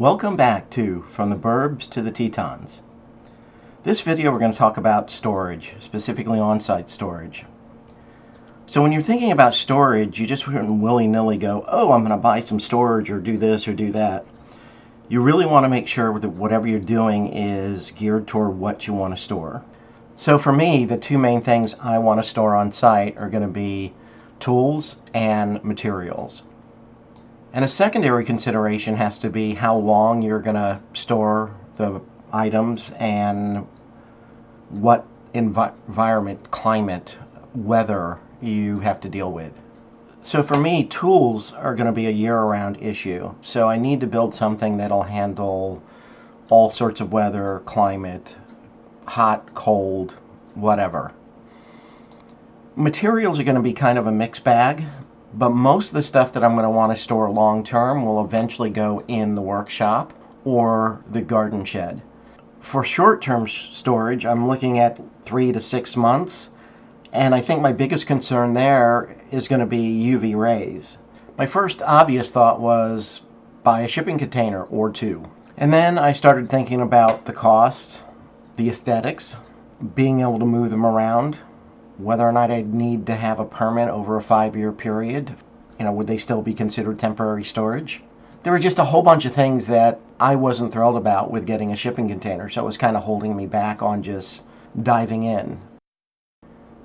Welcome back to From the Burbs to the Tetons. This video we're going to talk about storage, specifically on-site storage. So when you're thinking about storage, you just wouldn't willy-nilly go, oh, I'm going to buy some storage or do this or do that. You really want to make sure that whatever you're doing is geared toward what you want to store. So for me, the two main things I want to store on site are going to be tools and materials. And a secondary consideration has to be how long you're going to store the items and what environment, climate, weather you have to deal with. So for me, tools are going to be a year-round issue. So I need to build something that'll handle all sorts of weather, climate, hot, cold, whatever. Materials are going to be kind of a mixed bag. But most of the stuff that I'm going to want to store long term will eventually go in the workshop or the garden shed. For short term storage, I'm looking at 3 to 6 months. And I think my biggest concern there is going to be UV rays. My first obvious thought was buy a shipping container or two. And then I started thinking about the cost, the aesthetics, being able to move them around, whether or not I'd need to have a permit over a 5-year period. Would they still be considered temporary storage? There were just a whole bunch of things that I wasn't thrilled about with getting a shipping container, so it was kind of holding me back on just diving in.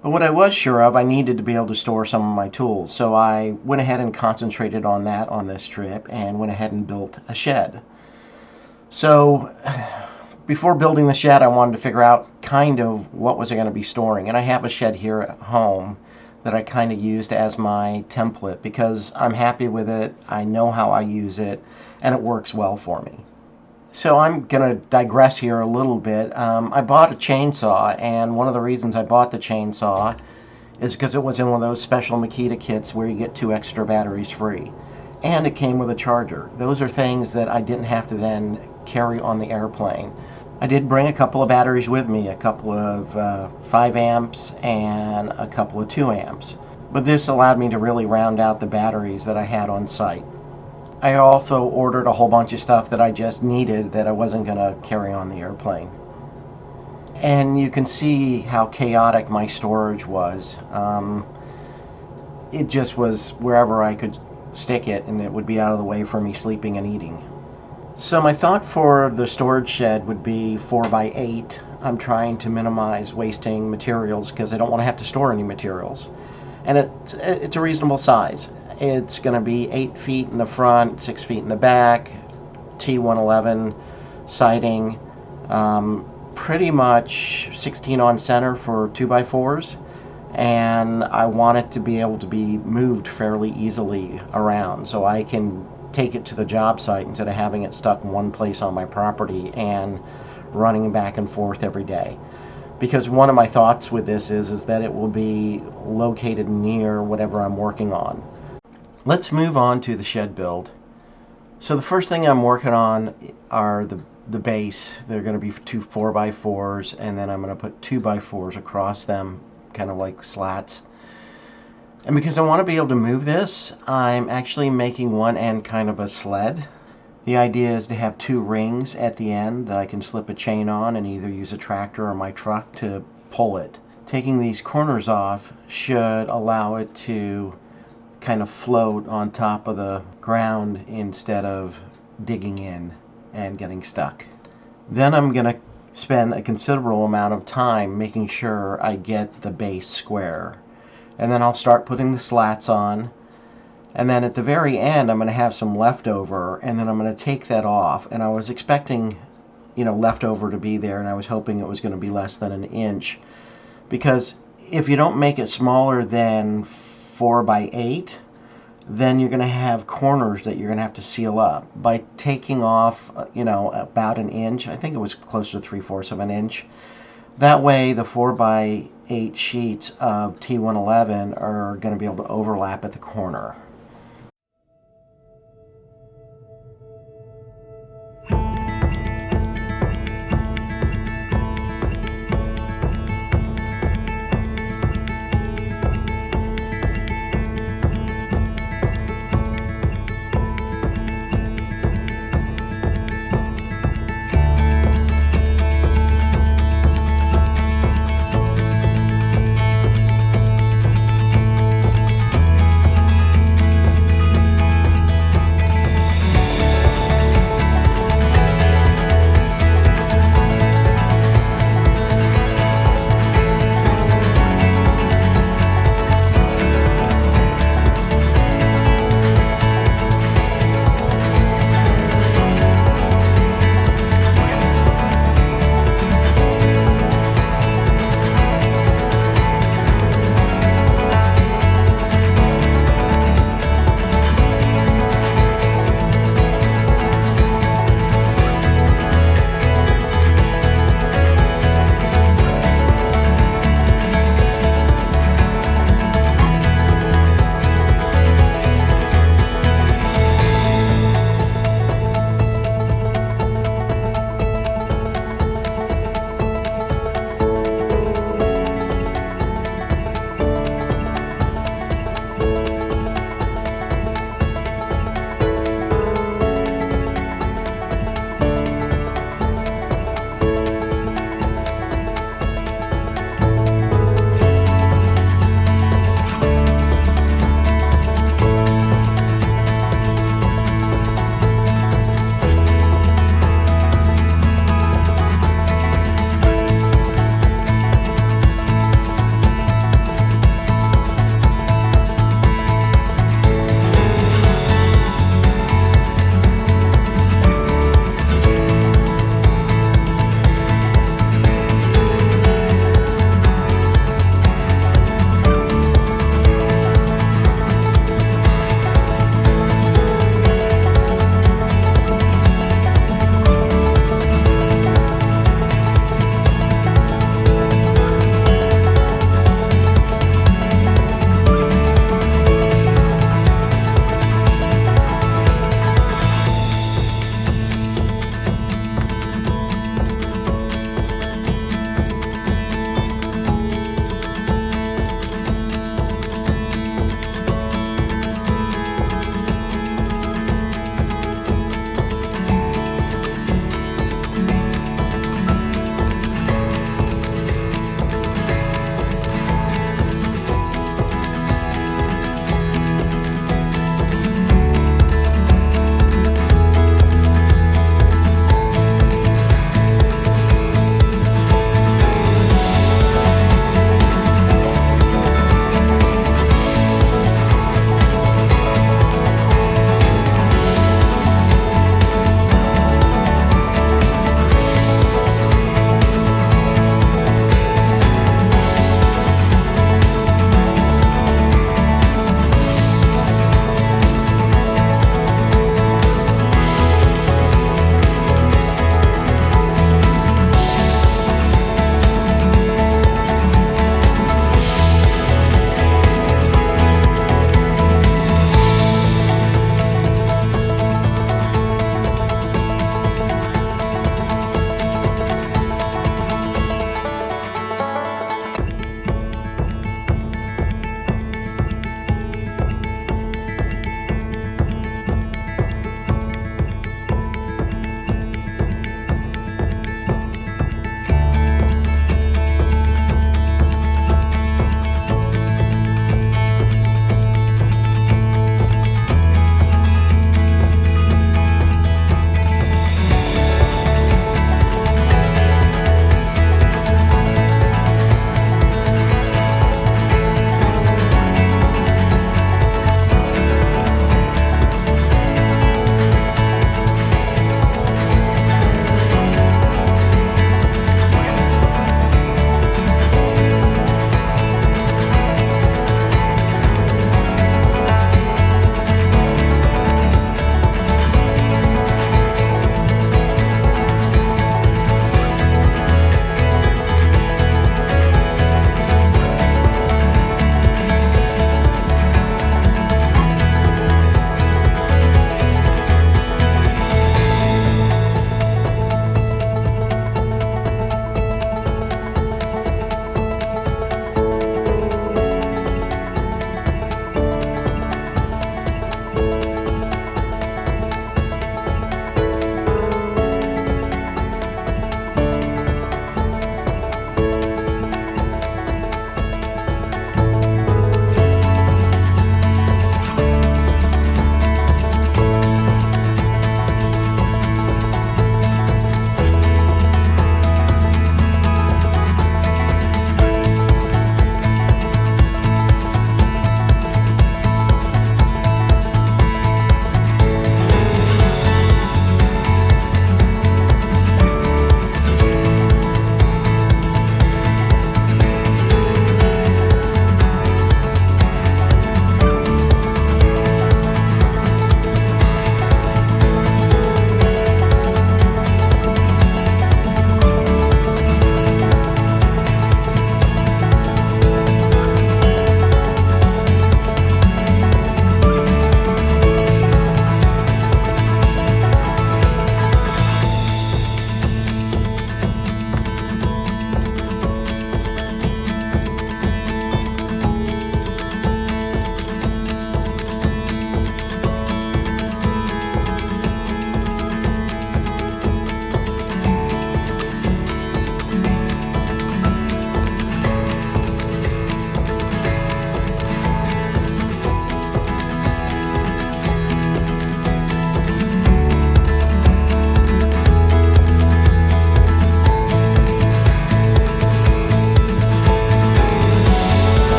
But what I was sure of, I needed to be able to store some of my tools, so I went ahead and concentrated on that on this trip and went ahead and built a shed. So before building the shed, I wanted to figure out kind of what was I going to be storing. And I have a shed here at home that I kind of used as my template because I'm happy with it, I know how I use it, and it works well for me. So I'm going to digress here a little bit. I bought a chainsaw, and one of the reasons I bought the chainsaw is because it was in one of those special Makita kits where you get 2 extra batteries free. And it came with a charger. Those are things that I didn't have to then carry on the airplane. I did bring a couple of batteries with me, a couple of 5 amps and a couple of 2 amps. But this allowed me to really round out the batteries that I had on site. I also ordered a whole bunch of stuff that I just needed that I wasn't going to carry on the airplane. And you can see how chaotic my storage was. It just was wherever I could stick it, and it would be out of the way for me sleeping and eating. So my thought for the storage shed would be 4 by 8. I'm trying to minimize wasting materials because I don't want to have to store any materials. And it's a reasonable size. It's going to be 8 feet in the front, 6 feet in the back, T111 siding, pretty much 16 on center for 2x4s. And I want it to be able to be moved fairly easily around so I can take it to the job site instead of having it stuck in one place on my property and running back and forth every day. Because one of my thoughts with this is that it will be located near whatever I'm working on. Let's move on to the shed build. So the first thing I'm working on are the base. They're going to be 2 4x4s, and then I'm going to put 2x4s across them, kind of like slats. And because I want to be able to move this, I'm actually making one end kind of a sled. The idea is to have 2 rings at the end that I can slip a chain on and either use a tractor or my truck to pull it. Taking these corners off should allow it to kind of float on top of the ground instead of digging in and getting stuck. Then I'm going to spend a considerable amount of time making sure I get the base square. And then I'll start putting the slats on, and then at the very end I'm going to have some leftover, and then I'm going to take that off. And I was expecting leftover to be there, and I was hoping it was going to be less than an inch, because if you don't make it smaller than 4 by 8, then you're going to have corners that you're going to have to seal up. By taking off about an inch, I think it was close to 3/4 of an inch, that way the 4 by 8 sheets of T111 are going to be able to overlap at the corner.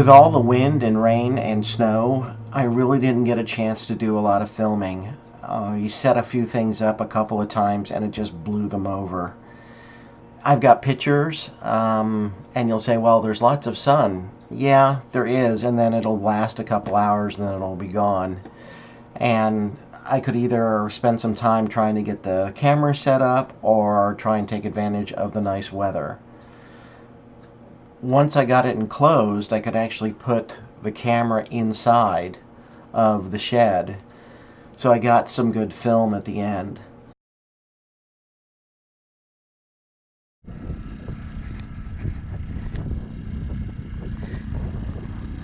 With all the wind and rain and snow, I really didn't get a chance to do a lot of filming. You set a few things up a couple of times and it just blew them over. I've got pictures, and you'll say, well, there's lots of sun. Yeah, there is, and then it'll last a couple hours and then it'll be gone. And I could either spend some time trying to get the camera set up or try and take advantage of the nice weather. Once I got it enclosed, I could actually put the camera inside of the shed, so I got some good film at the end.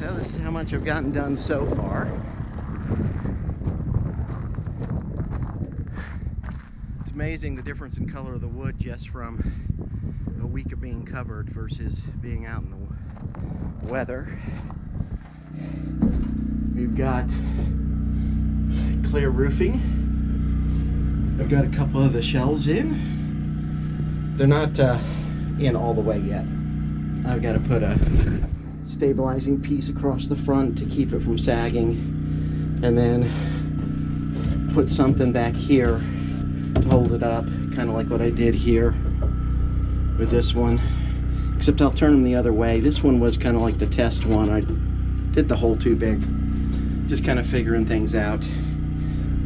So this is how much I've gotten done so far. It's amazing the difference in color of the wood just from a week of being covered versus being out in the weather. We've got clear roofing. I've got a couple of the shelves in. They're not in all the way yet. I've got to put a stabilizing piece across the front to keep it from sagging, and then put something back here to hold it up, kind of like what I did here with this one, except I'll turn them the other way. This one was kind of like the test one. I did the hole too big, just kind of figuring things out.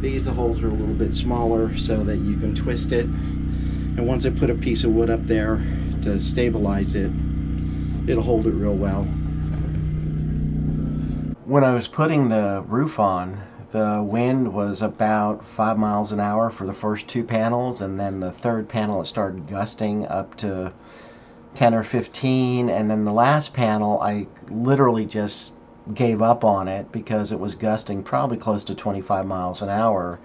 These, the holes are a little bit smaller so that you can twist it, and once I put a piece of wood up there to stabilize it, it'll hold it real well. When I was putting the roof on, the wind was about 5 miles an hour for the first two panels, and then the third panel it started gusting up to 10 or 15, and then the last panel I literally just gave up on it because it was gusting probably close to 25 miles an hour.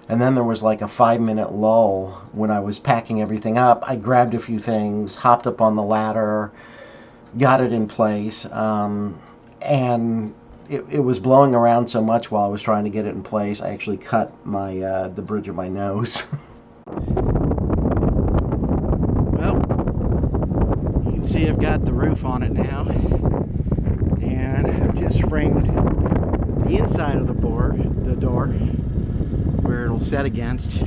And then there was like a 5-minute lull when I was packing everything up. I grabbed a few things, hopped up on the ladder, got it in place, and it was blowing around so much while I was trying to get it in place, I actually cut my the bridge of my nose. Well, you can see I've got the roof on it now, and I've just framed the inside of the door, where it'll set against.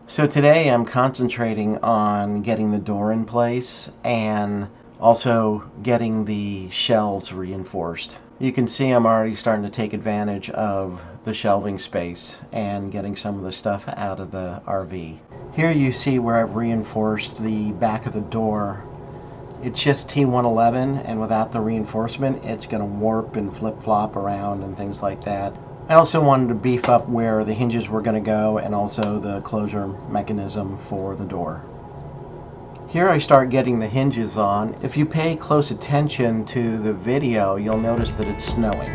So today I'm concentrating on getting the door in place and also getting the shelves reinforced. You can see I'm already starting to take advantage of the shelving space and getting some of the stuff out of the RV. Here you see where I've reinforced the back of the door. It's just T111, and without the reinforcement it's going to warp and flip-flop around and things like that. I also wanted to beef up where the hinges were going to go and also the closure mechanism for the door. Here I start getting the hinges on. If you pay close attention to the video, you'll notice that it's snowing.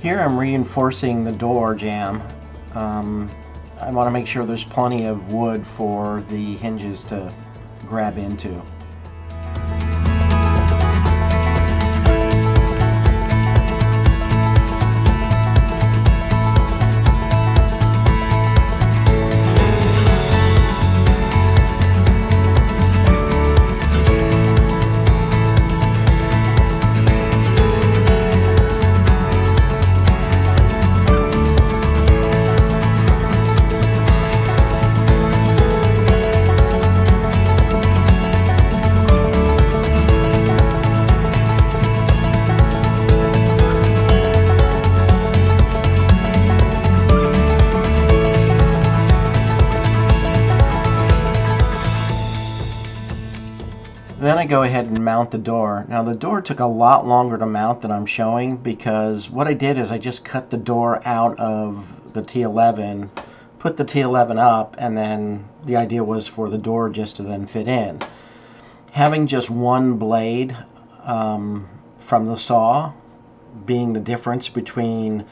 Here I'm reinforcing the door jamb. I want to make sure there's plenty of wood for the hinges to grab into. then I go ahead and mount the door. Now the door took a lot longer to mount than I'm showing, because what I did is I just cut the door out of the T11, put the T11 up, and then the idea was for the door just to then fit in. Having just one blade from the saw being the difference between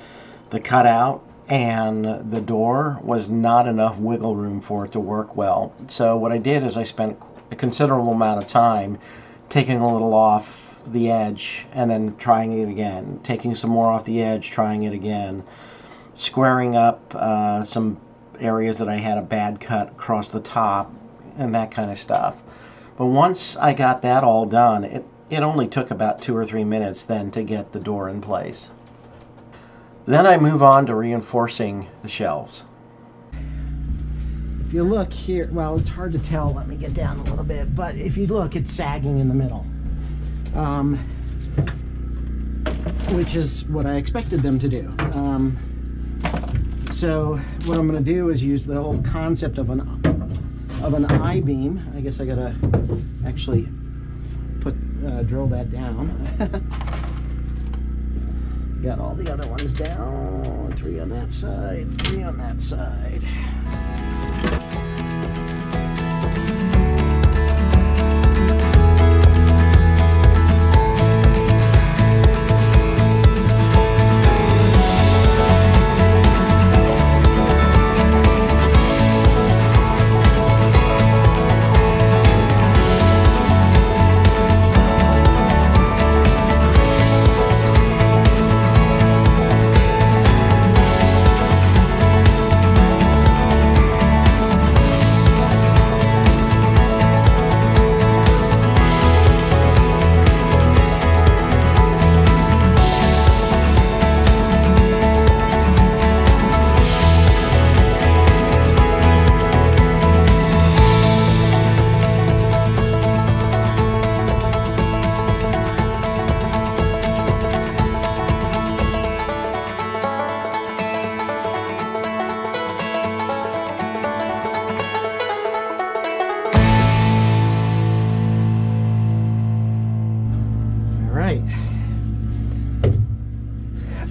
the cutout and the door was not enough wiggle room for it to work well. So what I did is I spent a considerable amount of time taking a little off the edge and then trying it again, taking some more off the edge, trying it again, squaring up some areas that I had a bad cut across the top, and that kind of stuff. But once I got that all done, it only took about 2 or 3 minutes then to get the door in place. Then I move on to reinforcing the shelves. If you look here, well, it's hard to tell. Let me get down a little bit. But if you look, it's sagging in the middle, which is what I expected them to do. So what I'm going to do is use the whole concept of an I-beam. I guess I got to actually drill that down. Got all the other ones down. 3 on that side, 3 on that side.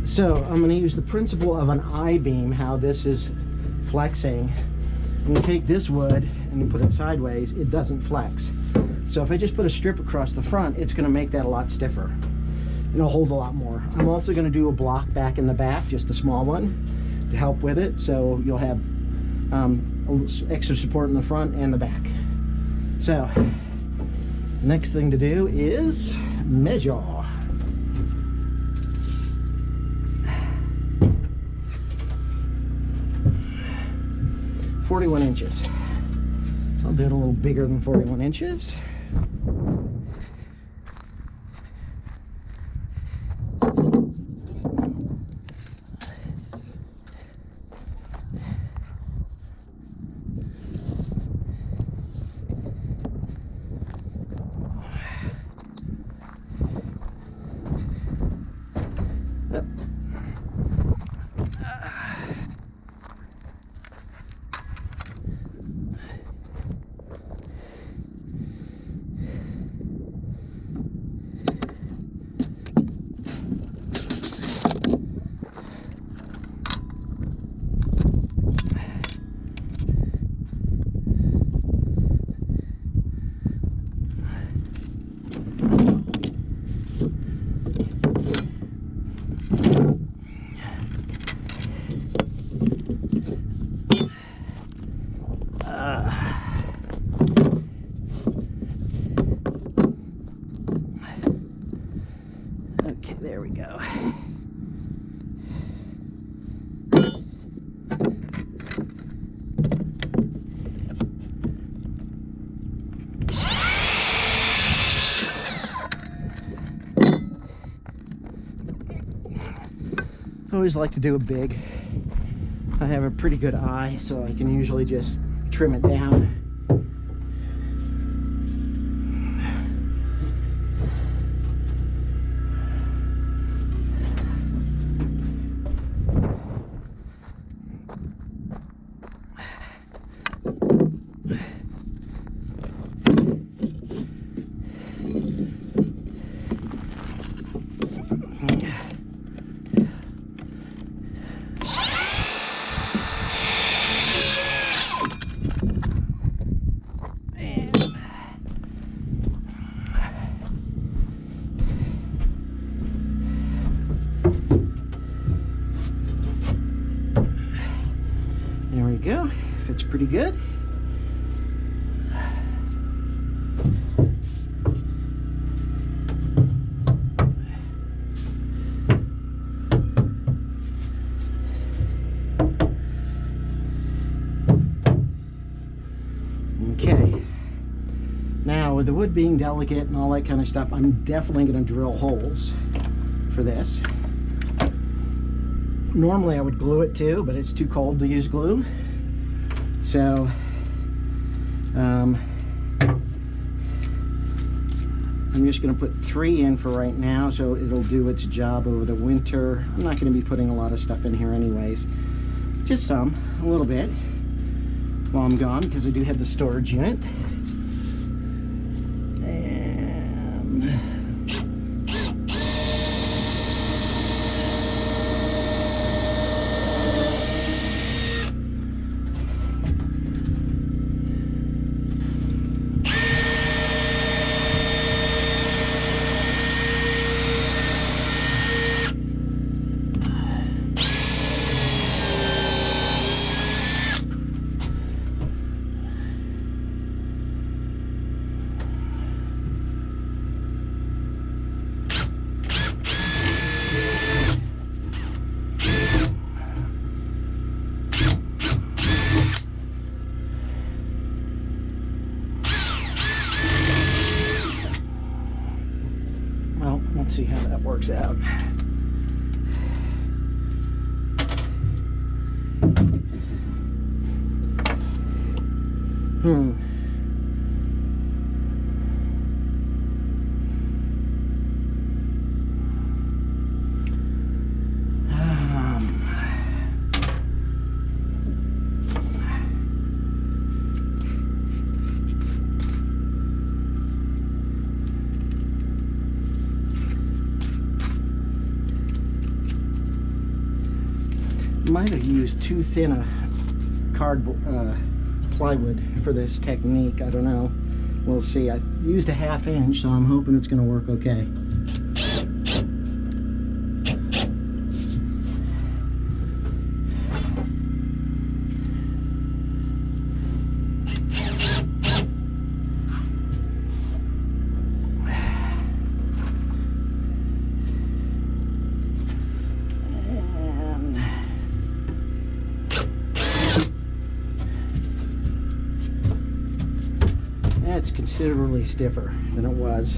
So I'm going to use the principle of an I-beam, how this is flexing. I'm going to take this wood and put it sideways. It doesn't flex. So if I just put a strip across the front, it's going to make that a lot stiffer. And it'll hold a lot more. I'm also going to do a block back in the back, just a small one, to help with it. So you'll have extra support in the front and the back. So next thing to do is measure. 41 inches. So I'll do it a little bigger than 41 inches. Okay, there we go. I always like to do it big. I have a pretty good eye, so I can usually just trim it down. There we go. Fits pretty good. Okay. Now, with the wood being delicate and all that kind of stuff, I'm definitely going to drill holes for this. Normally I would glue it too, but it's too cold to use glue. So I'm just going to put 3 in for right now, so it'll do its job over the winter. I'm not going to be putting a lot of stuff in here anyways. Just a little bit while I'm gone, because I do have the storage unit. Let's see how that works out. Might have used too thin a plywood for this technique. I don't know. We'll see. I used a 1/2 inch, so I'm hoping it's going to work okay. It's considerably stiffer than it was.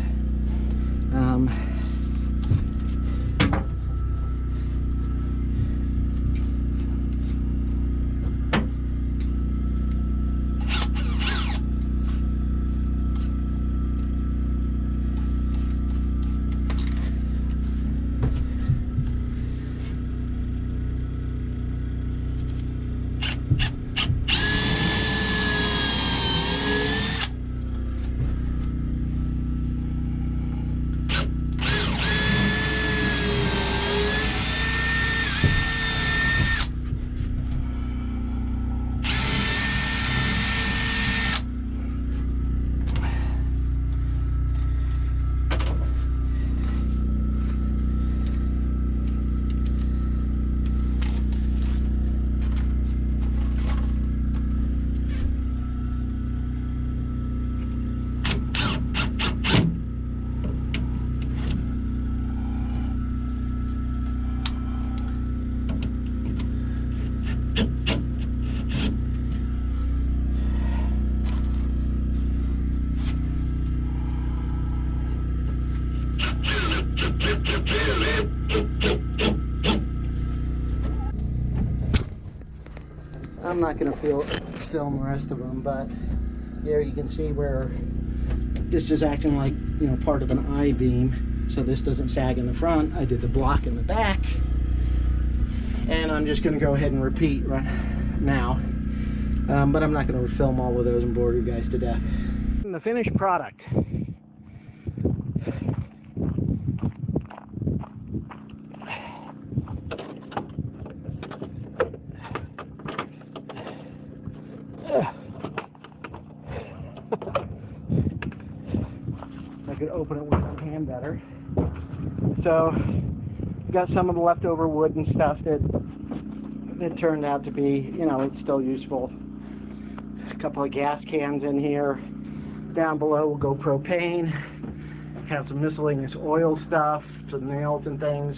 I'm not going to film the rest of them, but here you can see where this is acting like, you know, part of an I-beam, so this doesn't sag in the front. I did the block in the back, and I'm just going to go ahead and repeat right now, but I'm not going to film all of those and bore you guys to death. The finished product. I could open it with my hand better. So, got some of the leftover wood and stuff that it turned out to be, you know, it's still useful. A couple of gas cans in here. Down below will go propane. Have some miscellaneous oil stuff, some nails and things.